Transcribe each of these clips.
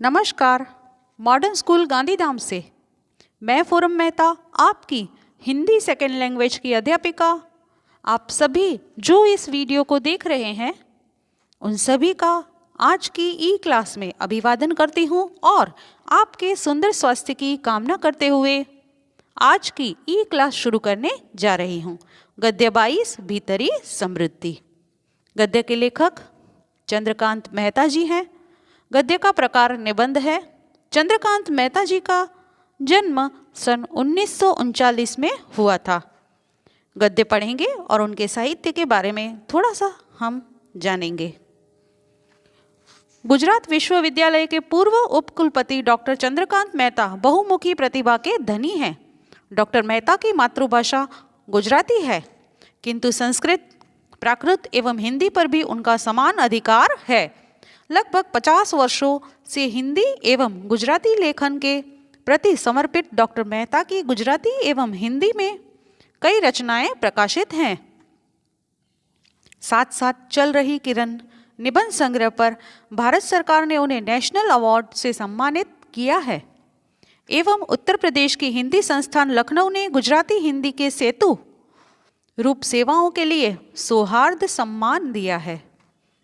नमस्कार। Modern school Gandhidham से मैं पूनम मेहता, आपकी हिंदी सेकेंड लैंग्वेज की अध्यापिका। आप सभी जो इस वीडियो को देख रहे हैं उन सभी का आज की ई क्लास में अभिवादन करती हूँ और आपके सुंदर स्वास्थ्य की कामना करते हुए आज की ई क्लास शुरू करने जा रही हूँ। गद्य 22 भीतरी समृद्धि। गद्य के लेखक चंद्रकांत मेहता जी हैं। गद्य का प्रकार निबंध है। चंद्रकांत मेहता जी का जन्म सन 1939 में हुआ था। गद्य पढ़ेंगे और उनके साहित्य के बारे में थोड़ा सा हम जानेंगे। गुजरात विश्वविद्यालय के पूर्व उपकुलपति डॉक्टर चंद्रकांत मेहता बहुमुखी प्रतिभा के धनी हैं। डॉक्टर मेहता की मातृभाषा गुजराती है, किंतु संस्कृत, प्राकृत एवं हिंदी पर भी उनका समान अधिकार है। लगभग 50 वर्षों से हिंदी एवं गुजराती लेखन के प्रति समर्पित डॉक्टर मेहता की गुजराती एवं हिंदी में कई रचनाएं प्रकाशित हैं। साथ साथ चल रही किरण निबंध संग्रह पर भारत सरकार ने उन्हें नेशनल अवार्ड से सम्मानित किया है एवं उत्तर प्रदेश की हिंदी संस्थान लखनऊ ने गुजराती हिंदी के सेतु रूप सेवाओं के लिए सौहार्द सम्मान दिया है।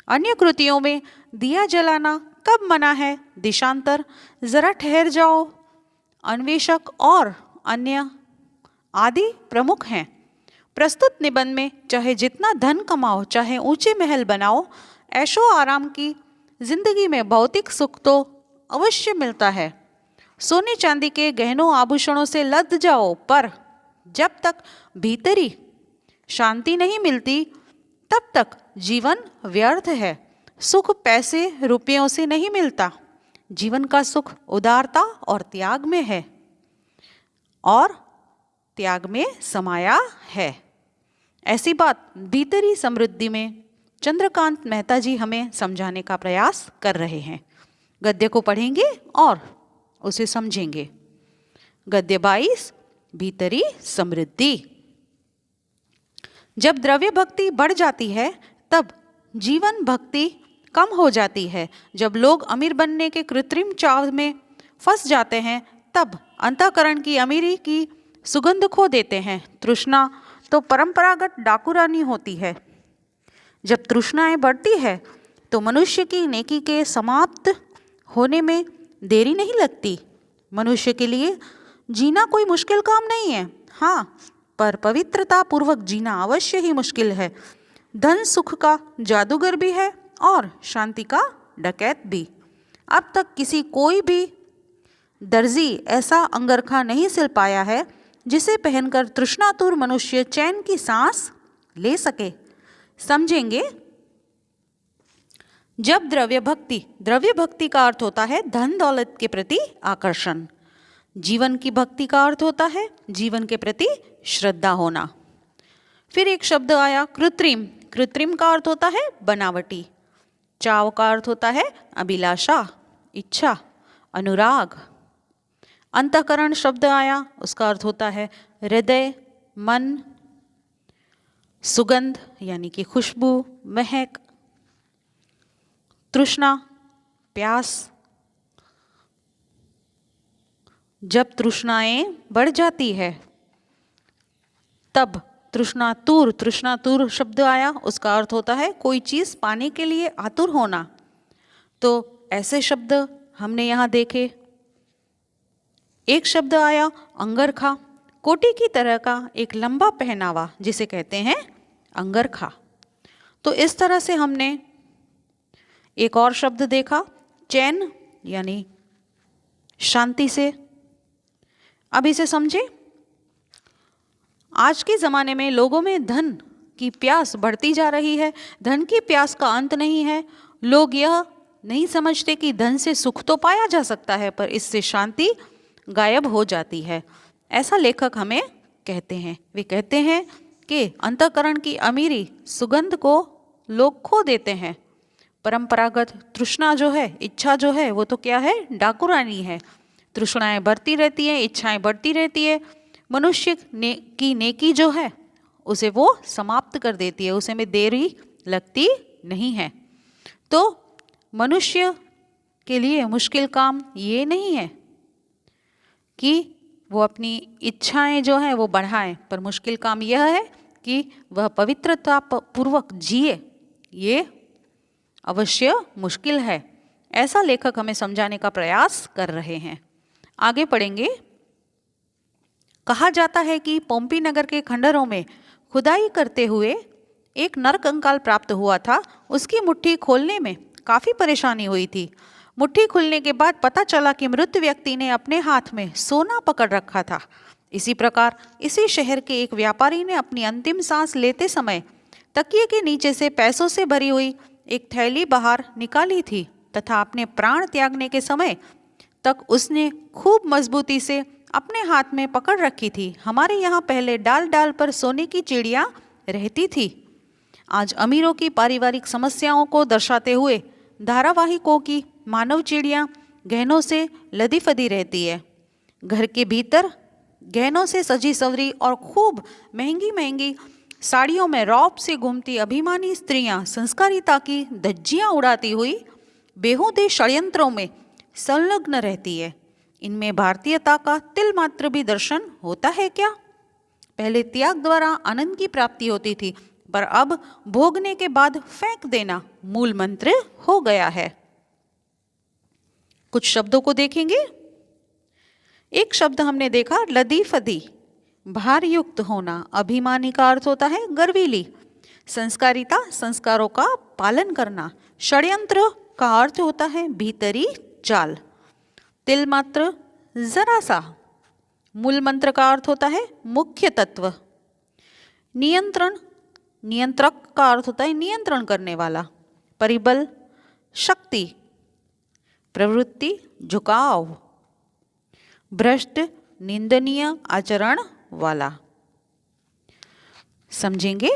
अन्य कृतियों में दिया जलाना कब मना है, दिशांतर, जरा ठहर जाओ, अन्वेषक और अन्य आदि प्रमुख हैं। प्रस्तुत निबंध में चाहे जितना धन कमाओ, चाहे ऊंचे महल बनाओ, ऐशो आराम की जिंदगी में भौतिक सुख तो अवश्य मिलता है। सोने चांदी के गहनों आभूषणों से लद जाओ, पर जब तक भीतरी शांति नहीं मिलती तब तक जीवन व्यर्थ है। सुख पैसे रुपयों से नहीं मिलता। जीवन का सुख उदारता और त्याग में है और त्याग में समाया है। ऐसी बात भीतरी समृद्धि में चंद्रकांत मेहता जी हमें समझाने का प्रयास कर रहे हैं। गद्य को पढ़ेंगे और उसे समझेंगे। गद्य 22 भीतरी समृद्धि। जब द्रव्य भक्ति बढ़ जाती है तब जीवन भक्ति कम हो जाती है। जब लोग अमीर बनने के कृत्रिम चाव में फंस जाते हैं तब अंतःकरण की अमीरी की सुगंध खो देते हैं। तृष्णा तो परंपरागत डाकुरानी होती है। जब तृष्णाएं बढ़ती है तो मनुष्य की नेकी के समाप्त होने में देरी नहीं लगती। मनुष्य के लिए जीना कोई मुश्किल काम नहीं है, हाँ, पर पवित्रता पूर्वक जीना अवश्य ही मुश्किल है। धन सुख का जादूगर भी है और शांति का डकैत भी। अब तक कोई भी दर्जी ऐसा अंगरखा नहीं सिल पाया है जिसे पहनकर तृष्णातुर मनुष्य चैन की सांस ले सके। समझेंगे। जब द्रव्य भक्ति का अर्थ होता है धन दौलत के प्रति आकर्षण। जीवन की भक्ति का अर्थ होता है जीवन के प्रति श्रद्धा होना। फिर एक शब्द आया कृत्रिम। कृत्रिम का अर्थ होता है बनावटी। चाव का अर्थ होता है अभिलाषा, इच्छा, अनुराग। अंतःकरण शब्द आया, उसका अर्थ होता है हृदय, मन, सुगंध यानी कि खुशबू, महक, तृष्णा, प्यास। जब तृष्णाएं बढ़ जाती है तब तृष्णातुर शब्द आया, उसका अर्थ होता है कोई चीज़ पाने के लिए आतुर होना। तो ऐसे शब्द हमने यहाँ देखे। एक शब्द आया अंगरखा। कोटी की तरह का एक लंबा पहनावा जिसे कहते हैं अंगरखा। तो इस तरह से हमने एक और शब्द देखा चैन यानी शांति से। अब इसे समझे। आज के ज़माने में लोगों में धन की प्यास बढ़ती जा रही है। धन की प्यास का अंत नहीं है। लोग यह नहीं समझते कि धन से सुख तो पाया जा सकता है, पर इससे शांति गायब हो जाती है। ऐसा लेखक हमें कहते हैं। वे कहते हैं कि अंतःकरण की अमीरी, सुगंध को लोग खो देते हैं। परंपरागत तृष्णा जो है, इच्छा जो है, वो तो क्या है, डाकुरानी है। तृष्णाएं बढ़ती रहती हैं, इच्छाएं बढ़ती रहती है। मनुष्य की नेकी जो है उसे वो समाप्त कर देती है, उसे में देरी लगती नहीं है। तो मनुष्य के लिए मुश्किल काम ये नहीं है कि वो अपनी इच्छाएं जो हैं वो बढ़ाएं, पर मुश्किल काम यह है कि वह पवित्रता पूर्वक जिए। ये अवश्य मुश्किल है, ऐसा लेखक हमें समझाने का प्रयास कर रहे हैं। आगे पढ़ेंगे। कहा जाता है कि पोम्पी नगर के खंडहरों में खुदाई करते हुए एक नर कंकाल प्राप्त हुआ था। उसकी मुट्ठी खोलने में काफ़ी परेशानी हुई थी। मुट्ठी खुलने के बाद पता चला कि मृत व्यक्ति ने अपने हाथ में सोना पकड़ रखा था। इसी प्रकार इसी शहर के एक व्यापारी ने अपनी अंतिम सांस लेते समय तकिए के नीचे से पैसों से भरी हुई एक थैली बाहर निकाली थी तथा अपने प्राण त्यागने के समय तक उसने खूब मजबूती से अपने हाथ में पकड़ रखी थी। हमारे यहाँ पहले डाल डाल पर सोने की चिड़िया रहती थी। आज अमीरों की पारिवारिक समस्याओं को दर्शाते हुए धारावाहिकों की मानव चिड़िया गहनों से लदी फदी रहती है। घर के भीतर गहनों से सजी सवरी और खूब महंगी महंगी साड़ियों में रौब से घूमती अभिमानी स्त्रियां संस्कारिता की धज्जियां उड़ाती हुई बेहूदे षड्यंत्रों में संलग्न रहती है। इनमें भारतीयता का तिल मात्र भी दर्शन होता है क्या? पहले त्याग द्वारा आनंद की प्राप्ति होती थी, पर अब भोगने के बाद फेंक देना मूल मंत्र हो गया है। कुछ शब्दों को देखेंगे। एक शब्द हमने देखा लदी फदी, भारयुक्त होना। अभिमानी का अर्थ होता है गर्वीली। संस्कारिता, संस्कारों का पालन करना। षड्यंत्र का अर्थ होता है भीतरी चाल। तिल मात्र, जरा सा। मूल मंत्र का अर्थ होता है मुख्य तत्व। नियंत्रण, नियंत्रक का अर्थ होता है नियंत्रण करने वाला। परिबल, शक्ति। प्रवृत्ति, झुकाव। भ्रष्ट, निंदनीय आचरण वाला। समझेंगे।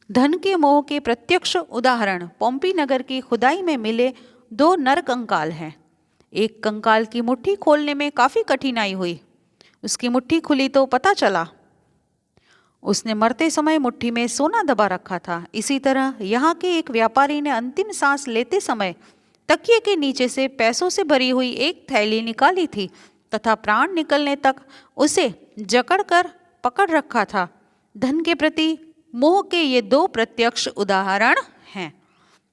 धन के मोह के प्रत्यक्ष उदाहरण पोम्पी नगर की खुदाई में मिले दो नर कंकाल हैं। एक कंकाल की मुट्ठी खोलने में काफ़ी कठिनाई हुई। उसकी मुट्ठी खुली तो पता चला उसने मरते समय मुट्ठी में सोना दबा रखा था। इसी तरह यहाँ के एक व्यापारी ने अंतिम सांस लेते समय तकिए के नीचे से पैसों से भरी हुई एक थैली निकाली थी तथा प्राण निकलने तक उसे जकड़कर पकड़ रखा था। धन के प्रति मोह के ये दो प्रत्यक्ष उदाहरण हैं,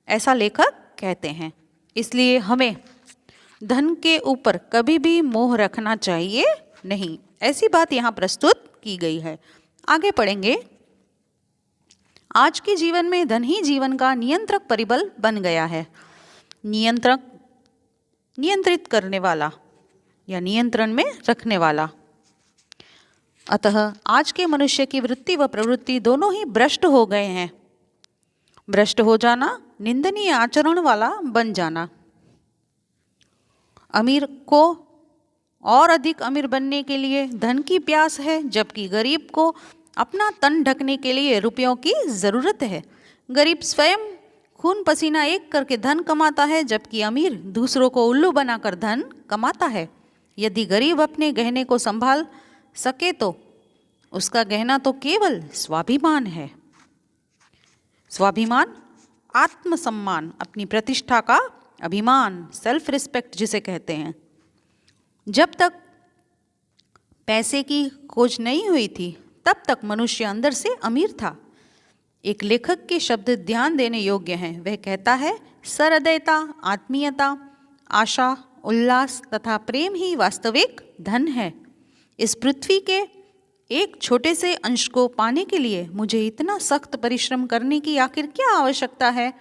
ऐसा लेखक कहते हैं। इसलिए हमें धन के ऊपर कभी भी मोह रखना चाहिए नहीं, ऐसी बात यहाँ प्रस्तुत की गई है। आगे पढ़ेंगे। आज के जीवन में धन ही जीवन का नियंत्रक परिबल बन गया है। नियंत्रक, नियंत्रित करने वाला या नियंत्रण में रखने वाला। अतः आज के मनुष्य की वृत्ति व प्रवृत्ति दोनों ही भ्रष्ट हो गए हैं। भ्रष्ट हो जाना, निंदनीय आचरण वाला बन जाना। अमीर को और अधिक अमीर बनने के लिए धन की प्यास है, जबकि गरीब को अपना तन ढकने के लिए रुपयों की ज़रूरत है। गरीब स्वयं खून पसीना एक करके धन कमाता है, जबकि अमीर दूसरों को उल्लू बनाकर धन कमाता है। यदि गरीब अपने गहने को संभाल सके तो उसका गहना तो केवल स्वाभिमान है। स्वाभिमान, आत्मसम्मान, अपनी प्रतिष्ठा का अभिमान, सेल्फ रिस्पेक्ट जिसे कहते हैं। जब तक पैसे की खोज नहीं हुई थी तब तक मनुष्य अंदर से अमीर था। एक लेखक के शब्द ध्यान देने योग्य हैं। वह कहता है, सहृदयता, आत्मीयता, आशा, उल्लास तथा प्रेम ही वास्तविक धन है। इस पृथ्वी के एक छोटे से अंश को पाने के लिए मुझे इतना सख्त परिश्रम करने की आखिर क्या आवश्यकता है?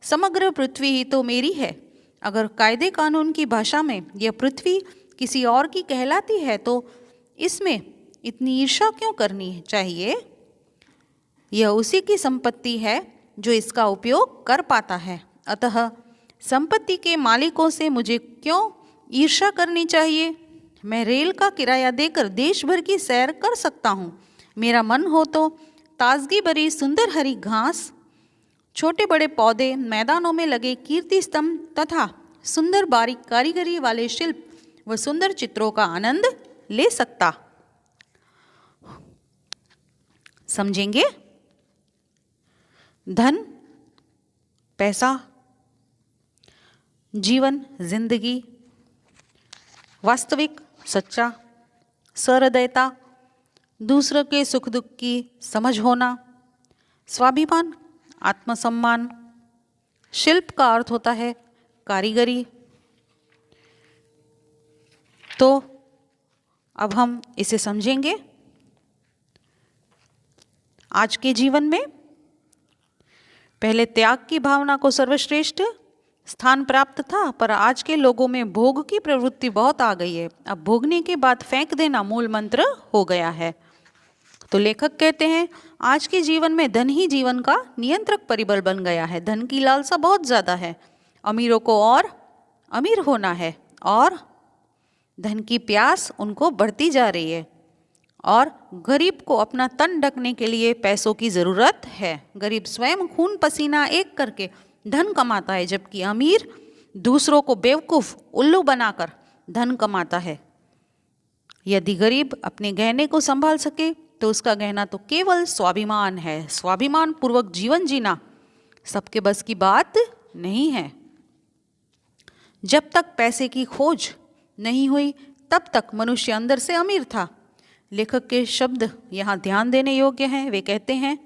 समग्र पृथ्वी ही तो मेरी है। अगर कायदे कानून की भाषा में यह पृथ्वी किसी और की कहलाती है तो इसमें इतनी ईर्ष्या क्यों करनी चाहिए? यह उसी की संपत्ति है जो इसका उपयोग कर पाता है। अतः संपत्ति के मालिकों से मुझे क्यों ईर्ष्या करनी चाहिए? मैं रेल का किराया देकर देश भर की सैर कर सकता हूँ। मेरा मन हो तो ताजगी भरी सुंदर हरी घास, छोटे बड़े पौधे, मैदानों में लगे कीर्ति स्तंभ तथा सुंदर बारीक कारीगरी वाले शिल्प व सुंदर चित्रों का आनंद ले सकता। समझेंगे। धन, पैसा जीवन, जिंदगी, वास्तविक, सच्चा, सहृदयता, दूसरों के सुख दुख की समझ होना, स्वाभिमान, आत्मसम्मान। शिल्प का अर्थ होता है कारीगरी। तो अब हम इसे समझेंगे। आज के जीवन में पहले त्याग की भावना को सर्वश्रेष्ठ स्थान प्राप्त था, पर आज के लोगों में भोग की प्रवृत्ति बहुत आ गई है। अब भोगने के बाद फेंक देना मूल मंत्र हो गया है। तो लेखक कहते हैं आज के जीवन में धन ही जीवन का नियंत्रक परिबल बन गया है। धन की लालसा बहुत ज़्यादा है। अमीरों को और अमीर होना है और धन की प्यास उनको बढ़ती जा रही है, और गरीब को अपना तन ढकने के लिए पैसों की ज़रूरत है। गरीब स्वयं खून पसीना एक करके धन कमाता है, जबकि अमीर दूसरों को बेवकूफ़ उल्लू बनाकर धन कमाता है। यदि गरीब अपने गहने को संभाल सके तो उसका गहना तो केवल स्वाभिमान है। स्वाभिमान पूर्वक जीवन जीना सबके बस की बात नहीं है। जब तक पैसे की खोज नहीं हुई तब तक मनुष्य अंदर से अमीर था। लेखक के शब्द यहाँ ध्यान देने योग्य हैं। वे कहते हैं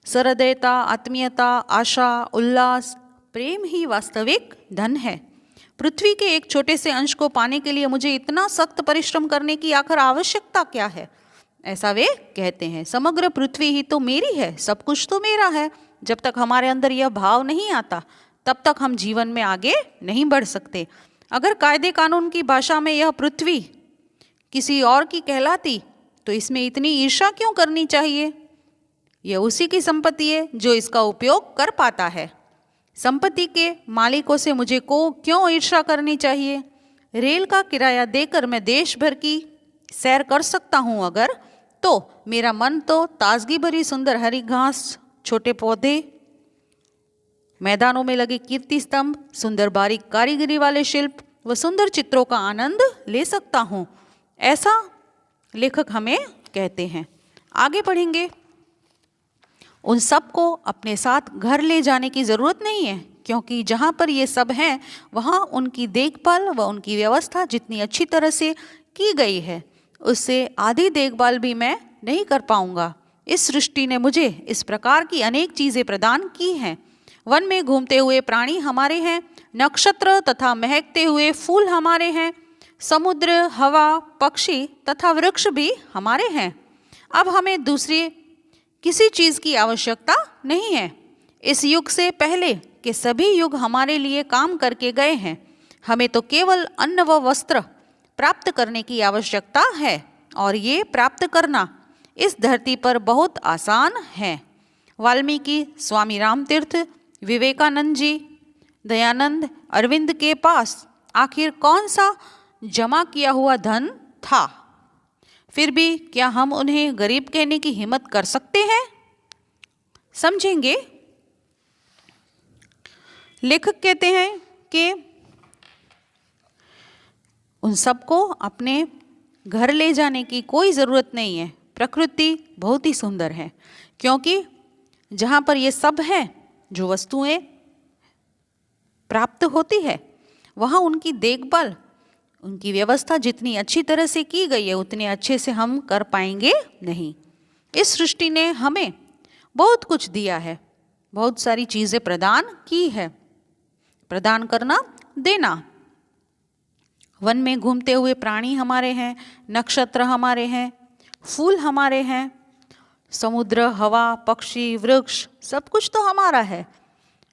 सहृदयता, आत्मीयता, आशा, उल्लास, प्रेम ही वास्तविक धन है। पृथ्वी के एक छोटे से अंश को पाने के लिए मुझे इतना सख्त परिश्रम करने की आखिर आवश्यकता क्या है, ऐसा वे कहते हैं। समग्र पृथ्वी ही तो मेरी है, सब कुछ तो मेरा है। जब तक हमारे अंदर यह भाव नहीं आता तब तक हम जीवन में आगे नहीं बढ़ सकते। अगर कायदे कानून की भाषा में यह पृथ्वी किसी और की कहलाती तो इसमें इतनी ईर्ष्या क्यों करनी चाहिए? यह उसी की संपत्ति है जो इसका उपयोग कर पाता है। संपत्ति के मालिकों से मुझे को क्यों ईर्ष्या करनी चाहिए? रेल का किराया देकर मैं देश भर की सैर कर सकता हूँ अगर, तो मेरा मन तो ताजगी भरी सुंदर हरी घास, छोटे पौधे, मैदानों में लगे कीर्ति स्तंभ, सुंदर बारीक कारीगरी वाले शिल्प व सुंदर चित्रों का आनंद ले सकता हूँ। ऐसा लेखक हमें कहते हैं। आगे पढ़ेंगे। उन सब को अपने साथ घर ले जाने की ज़रूरत नहीं है, क्योंकि जहाँ पर ये सब हैं वहाँ उनकी देखभाल व उनकी व्यवस्था जितनी अच्छी तरह से की गई है उससे आधी देखभाल भी मैं नहीं कर पाऊँगा। इस सृष्टि ने मुझे इस प्रकार की अनेक चीज़ें प्रदान की हैं। वन में घूमते हुए प्राणी हमारे हैं, नक्षत्र तथा महकते हुए फूल हमारे हैं, समुद्र, हवा, पक्षी तथा वृक्ष भी हमारे हैं। अब हमें दूसरी किसी चीज़ की आवश्यकता नहीं है। इस युग से पहले के सभी युग हमारे लिए काम करके गए हैं। हमें तो केवल अन्न व वस्त्र प्राप्त करने की आवश्यकता है, और ये प्राप्त करना इस धरती पर बहुत आसान है। वाल्मीकि, स्वामी रामतीर्थ, विवेकानंद जी, दयानंद, अरविंद के पास आखिर कौन सा जमा किया हुआ धन था? फिर भी क्या हम उन्हें गरीब कहने की हिम्मत कर सकते हैं? समझेंगे। लेखक कहते हैं कि उन सबको अपने घर ले जाने की कोई ज़रूरत नहीं है। प्रकृति बहुत ही सुंदर है, क्योंकि जहाँ पर ये सब है, जो वस्तुएं प्राप्त होती है, वहाँ उनकी देखभाल, उनकी व्यवस्था जितनी अच्छी तरह से की गई है उतने अच्छे से हम कर पाएंगे नहीं। इस सृष्टि ने हमें बहुत कुछ दिया है, बहुत सारी चीज़ें प्रदान की है। प्रदान करना, देना। वन में घूमते हुए प्राणी हमारे हैं, नक्षत्र हमारे हैं, फूल हमारे हैं, समुद्र, हवा, पक्षी, वृक्ष, सब कुछ तो हमारा है।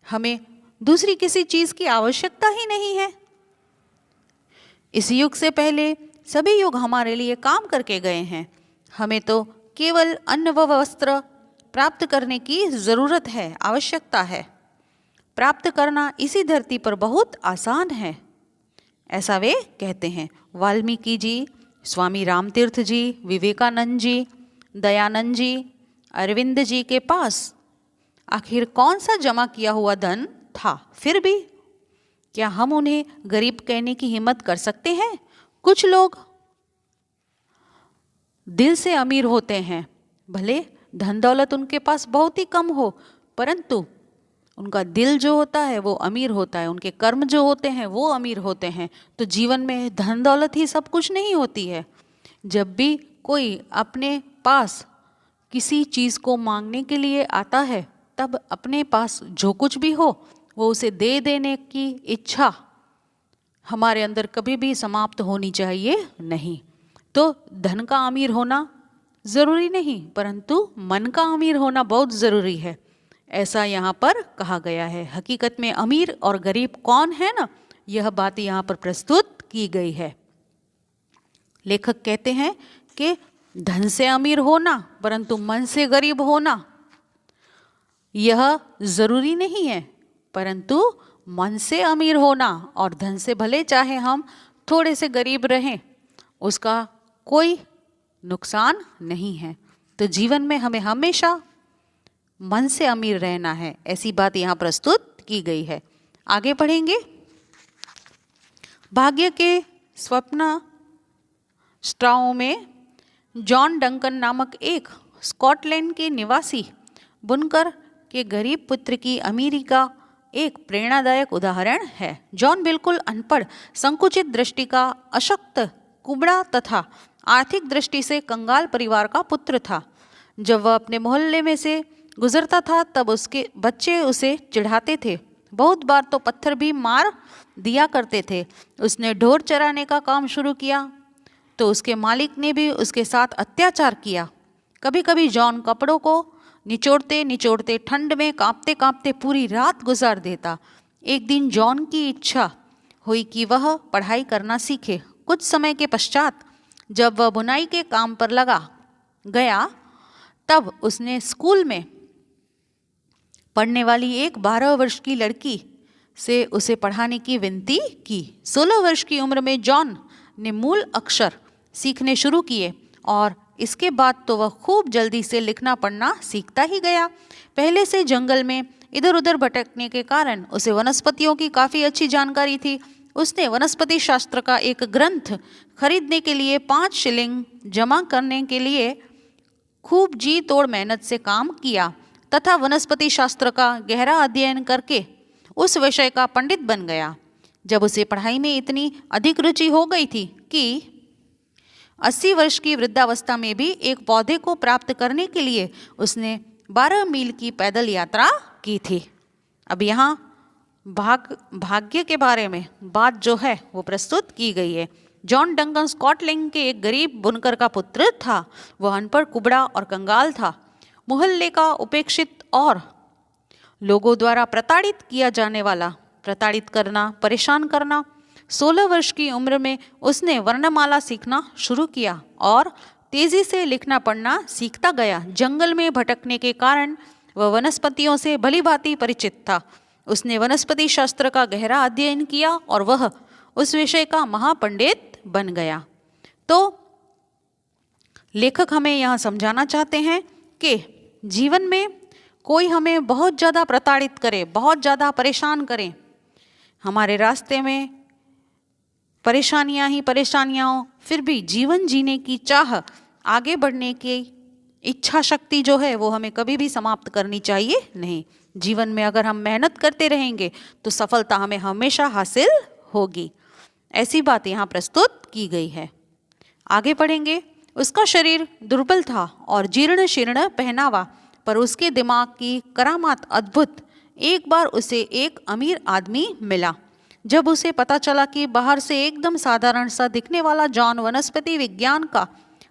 हमें दूसरी किसी चीज़ की आवश्यकता ही नहीं है। इस युग से पहले सभी युग हमारे लिए काम करके गए हैं। हमें तो केवल अन्न व वस्त्र प्राप्त करने की ज़रूरत है, आवश्यकता है। प्राप्त करना इसी धरती पर बहुत आसान है, ऐसा वे कहते हैं। वाल्मीकि जी, स्वामी रामतीर्थ जी, विवेकानंद जी, दयानंद जी, अरविंद जी के पास आखिर कौन सा जमा किया हुआ धन था? फिर भी क्या हम उन्हें गरीब कहने की हिम्मत कर सकते हैं? कुछ लोग दिल से अमीर होते हैं, भले धन दौलत उनके पास बहुत ही कम हो, परंतु उनका दिल जो होता है वो अमीर होता है, उनके कर्म जो होते हैं वो अमीर होते हैं। तो जीवन में धन दौलत ही सब कुछ नहीं होती है। जब भी कोई अपने पास किसी चीज़ को मांगने के लिए आता है, तब अपने पास जो कुछ भी हो वो उसे दे देने की इच्छा हमारे अंदर कभी भी समाप्त होनी चाहिए नहीं। तो धन का अमीर होना ज़रूरी नहीं, परंतु मन का अमीर होना बहुत ज़रूरी है, ऐसा यहाँ पर कहा गया है। हकीकत में अमीर और गरीब कौन है ना, यह बात यहाँ पर प्रस्तुत की गई है। लेखक कहते हैं कि धन से अमीर होना परंतु मन से गरीब होना यह ज़रूरी नहीं है, परंतु मन से अमीर होना और धन से भले चाहे हम थोड़े से गरीब रहें, उसका कोई नुकसान नहीं है। तो जीवन में हमें हमेशा मन से अमीर रहना है, ऐसी बात यहाँ प्रस्तुत की गई है। आगे पढ़ेंगे। भाग्य के स्वप्न स्ट्राओ में जॉन डंकन नामक एक स्कॉटलैंड के निवासी बुनकर के गरीब पुत्र की अमीरी का एक प्रेरणादायक उदाहरण है। जॉन बिल्कुल अनपढ़, संकुचित दृष्टि का, अशक्त, कुबड़ा तथा आर्थिक दृष्टि से कंगाल परिवार का पुत्र था। जब वह अपने मोहल्ले में से गुजरता था तब उसके बच्चे उसे चिढ़ाते थे, बहुत बार तो पत्थर भी मार दिया करते थे। उसने ढोर चराने का काम शुरू किया तो उसके मालिक ने भी उसके साथ अत्याचार किया। कभी कभी जॉन कपड़ों को निचोड़ते निचोड़ते ठंड में कांपते कांपते पूरी रात गुजार देता। एक दिन जॉन की इच्छा हुई कि वह पढ़ाई करना सीखे। कुछ समय के पश्चात जब वह बुनाई के काम पर लगा गया, तब उसने स्कूल में पढ़ने वाली एक 12 वर्ष की लड़की से उसे पढ़ाने की विनती की। 16 वर्ष की उम्र में जॉन ने मूल अक्षर सीखने शुरू किए और इसके बाद तो वह खूब जल्दी से लिखना पढ़ना सीखता ही गया। पहले से जंगल में इधर उधर भटकने के कारण उसे वनस्पतियों की काफ़ी अच्छी जानकारी थी। उसने वनस्पति शास्त्र का एक ग्रंथ खरीदने के लिए 5 शिलिंग जमा करने के लिए खूब जी तोड़ मेहनत से काम किया तथा वनस्पति शास्त्र का गहरा अध्ययन करके उस विषय का पंडित बन गया। जब उसे पढ़ाई में इतनी अधिक रुचि हो गई थी कि 80 वर्ष की वृद्धावस्था में भी एक पौधे को प्राप्त करने के लिए उसने 12 मील की पैदल यात्रा की थी। अब यहाँ भाग्य के बारे में बात जो है वो प्रस्तुत की गई है। जॉन डंकन स्कॉटलैंड के एक गरीब बुनकर का पुत्र था। वह अनपढ़, कुबड़ा और कंगाल था। मोहल्ले का उपेक्षित और लोगों द्वारा प्रताड़ित किया जाने वाला, प्रताड़ित करना, परेशान करना। 16 वर्ष की उम्र में उसने वर्णमाला सीखना शुरू किया और तेजी से लिखना पढ़ना सीखता गया। जंगल में भटकने के कारण वह वनस्पतियों से भली भांति परिचित था। उसने वनस्पति शास्त्र का गहरा अध्ययन किया और वह उस विषय का महापंडित बन गया। तो लेखक हमें यहाँ समझाना चाहते हैं कि जीवन में कोई हमें बहुत ज़्यादा प्रताड़ित करे, बहुत ज़्यादा परेशान करे, हमारे रास्ते में परेशानियां ही परेशानियां हो, फिर भी जीवन जीने की चाह, आगे बढ़ने की इच्छा शक्ति जो है वो हमें कभी भी समाप्त करनी चाहिए नहीं। जीवन में अगर हम मेहनत करते रहेंगे तो सफलता हमें हमेशा हासिल होगी, ऐसी बात यहाँ प्रस्तुत की गई है। आगे पढ़ेंगे। उसका शरीर दुर्बल था और जीर्ण शीर्ण पहनावा, पर उसके दिमाग की करामात अद्भुत। एक बार उसे एक अमीर आदमी मिला। जब उसे पता चला कि बाहर से एकदम साधारण सा दिखने वाला जॉन वनस्पति विज्ञान का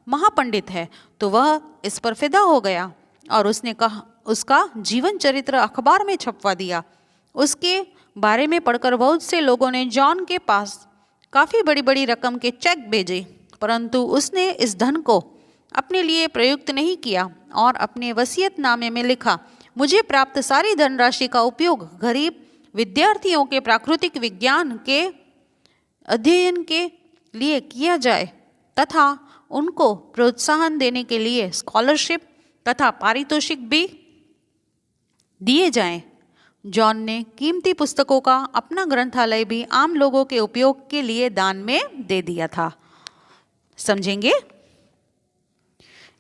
महापंडित है, तो वह इस पर फिदा हो गया और उसने कहा उसका जीवन चरित्र अखबार में छपवा दिया। उसके बारे में पढ़कर बहुत से लोगों ने जॉन के पास काफ़ी बड़ी बड़ी रकम के चेक भेजे, परंतु उसने इस धन को अपने लिए प्रयुक्त नहीं किया और अपने वसीयतनामे में लिखा, मुझे प्राप्त सारी धनराशि का उपयोग गरीब विद्यार्थियों के प्राकृतिक विज्ञान के अध्ययन के लिए किया जाए तथा उनको प्रोत्साहन देने के लिए स्कॉलरशिप तथा पारितोषिक भी दिए जाएं। जॉन ने कीमती पुस्तकों का अपना ग्रंथालय भी आम लोगों के उपयोग के लिए दान में दे दिया था। समझेंगे।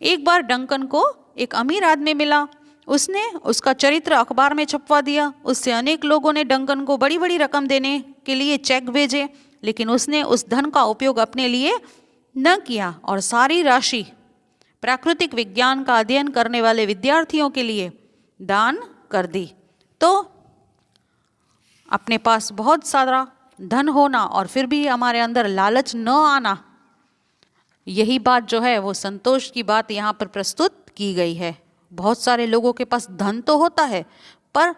एक बार डंकन को एक अमीर आदमी मिला उसने उसका चरित्र अखबार में छपवा दिया। उससे अनेक लोगों ने डंकन को बड़ी बड़ी रकम देने के लिए चेक भेजे, लेकिन उसने उस धन का उपयोग अपने लिए न किया और सारी राशि प्राकृतिक विज्ञान का अध्ययन करने वाले विद्यार्थियों के लिए दान कर दी। तो अपने पास बहुत सारा धन होना और फिर भी हमारे अंदर लालच न आना, यही बात जो है वो संतोष की बात यहाँ पर प्रस्तुत की गई है। बहुत सारे लोगों के पास धन तो होता है, पर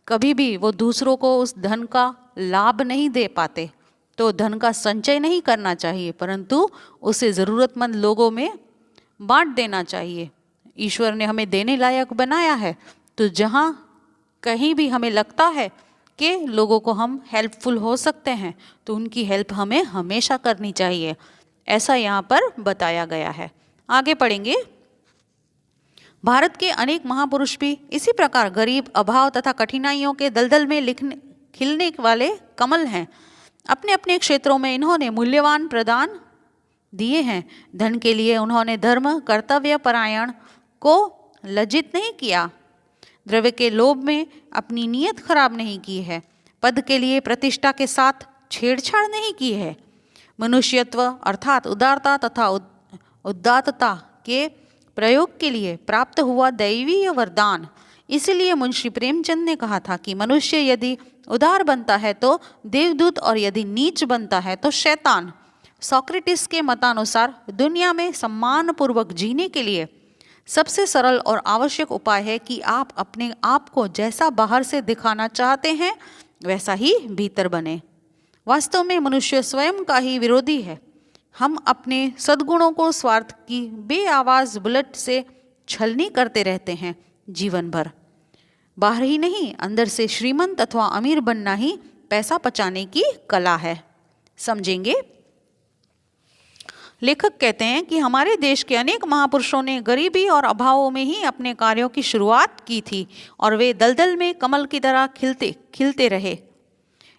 कभी भी वो दूसरों को उस धन का लाभ नहीं दे पाते। तो धन का संचय नहीं करना चाहिए, परंतु उसे ज़रूरतमंद लोगों में बांट देना चाहिए। ईश्वर ने हमें देने लायक बनाया है, तो जहाँ कहीं भी हमें लगता है कि लोगों को हम हेल्पफुल हो सकते हैं, तो उनकी हेल्प हमें हमेशा करनी चाहिए, ऐसा यहाँ पर बताया गया है। आगे पढ़ेंगे। भारत के अनेक महापुरुष भी इसी प्रकार गरीब, अभाव तथा कठिनाइयों के दलदल में खिलने वाले कमल हैं। अपने अपने क्षेत्रों में इन्होंने मूल्यवान प्रदान दिए हैं। धन के लिए उन्होंने धर्म, कर्तव्य परायण को लज्जित नहीं किया। द्रव्य के लोभ में अपनी नीयत खराब नहीं की है। पद के लिए प्रतिष्ठा के साथ छेड़छाड़ नहीं की है। मनुष्यत्व अर्थात उदारता तथा उदात्तता के प्रयोग के लिए प्राप्त हुआ दैवीय वरदान। इसलिए मुंशी प्रेमचंद ने कहा था कि मनुष्य यदि उदार बनता है तो देवदूत और यदि नीच बनता है तो शैतान। सोक्रेटिस के मतानुसार दुनिया में सम्मानपूर्वक जीने के लिए सबसे सरल और आवश्यक उपाय है कि आप अपने आप को जैसा बाहर से दिखाना चाहते हैं वैसा ही भीतर बने। वास्तव में मनुष्य स्वयं का ही विरोधी है। हम अपने सद्गुणों को स्वार्थ की बेआवाज बुलेट से छलनी करते रहते हैं जीवन भर। बाहर ही नहीं, अंदर से श्रीमंत अथवा अमीर बनना ही पैसा बचाने की कला है। समझेंगे। लेखक कहते हैं कि हमारे देश के अनेक महापुरुषों ने गरीबी और अभावों में ही अपने कार्यों की शुरुआत की थी और वे दलदल में कमल की तरह खिलते रहे।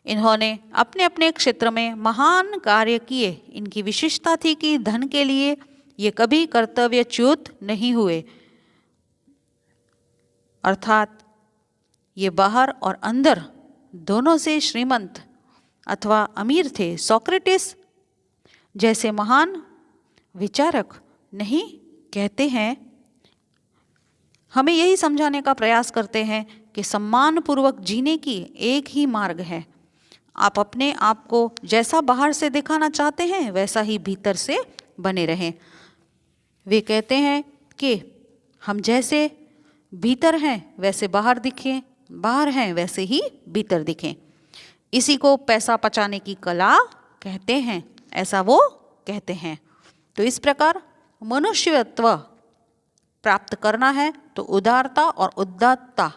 इन्होंने अपने अपने क्षेत्र में महान कार्य किए। इनकी विशेषता थी कि धन के लिए ये कभी कर्तव्यच्युत नहीं हुए, अर्थात ये बाहर और अंदर दोनों से श्रीमंत अथवा अमीर थे। सोक्रेटिस जैसे महान विचारक नहीं कहते हैं, हमें यही समझाने का प्रयास करते हैं कि सम्मानपूर्वक जीने की एक ही मार्ग है। आप अपने आप को जैसा बाहर से दिखाना चाहते हैं वैसा ही भीतर से बने रहें। वे कहते हैं कि हम जैसे भीतर हैं वैसे बाहर दिखें, बाहर हैं वैसे ही भीतर दिखें। इसी को पैसा पचाने की कला कहते हैं, ऐसा वो कहते हैं। तो इस प्रकार मनुष्यत्व प्राप्त करना है तो उदारता और उदात्तता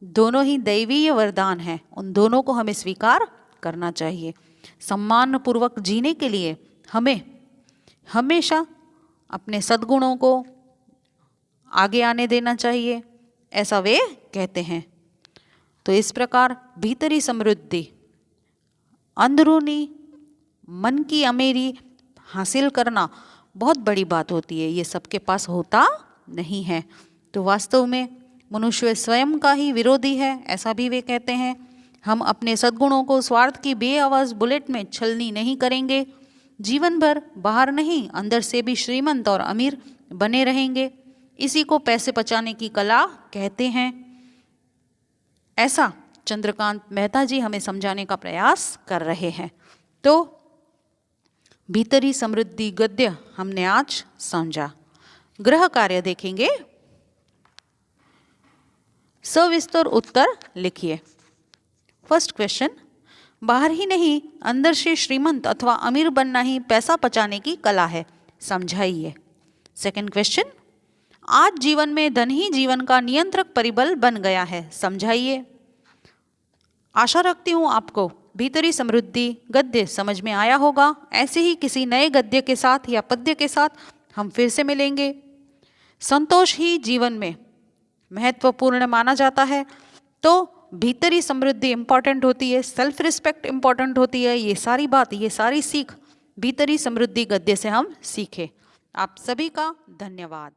दोनों ही दैवीय वरदान हैं। उन दोनों को हमें स्वीकार करना चाहिए। सम्मानपूर्वक जीने के लिए हमें हमेशा अपने सद्गुणों को आगे आने देना चाहिए, ऐसा वे कहते हैं। तो इस प्रकार भीतरी समृद्धि, अंदरूनी मन की अमीरी हासिल करना बहुत बड़ी बात होती है। ये सबके पास होता नहीं है। तो वास्तव में मनुष्य स्वयं का ही विरोधी है, ऐसा भी वे कहते हैं। हम अपने सद्गुणों को स्वार्थ की बेआवाज बुलेट में छलनी नहीं करेंगे। जीवन भर बाहर नहीं अंदर से भी श्रीमंत और अमीर बने रहेंगे। इसी को पैसे बचाने की कला कहते हैं, ऐसा चंद्रकांत मेहता जी हमें समझाने का प्रयास कर रहे हैं। तो भीतरी समृद्धि गद्य हमने आज समझा। गृह कार्य देखेंगे। सविस्तर उत्तर लिखिए। फर्स्ट क्वेश्चन, बाहर ही नहीं अंदर से श्रीमंत अथवा अमीर बनना ही पैसा बचाने की कला है, समझाइए। सेकंड क्वेश्चन, आज जीवन में धन ही जीवन का नियंत्रक परिबल बन गया है, समझाइए। आशा रखती हूँ आपको भीतरी समृद्धि गद्य समझ में आया होगा। ऐसे ही किसी नए गद्य के साथ या पद्य के साथ हम फिर से मिलेंगे। संतोष ही जीवन में महत्वपूर्ण माना जाता है, तो भीतरी समृद्धि इंपॉर्टेंट होती है, सेल्फ रिस्पेक्ट इंपॉर्टेंट होती है। ये सारी बात, ये सारी सीख भीतरी समृद्धि गद्य से हम सीखे। आप सभी का धन्यवाद।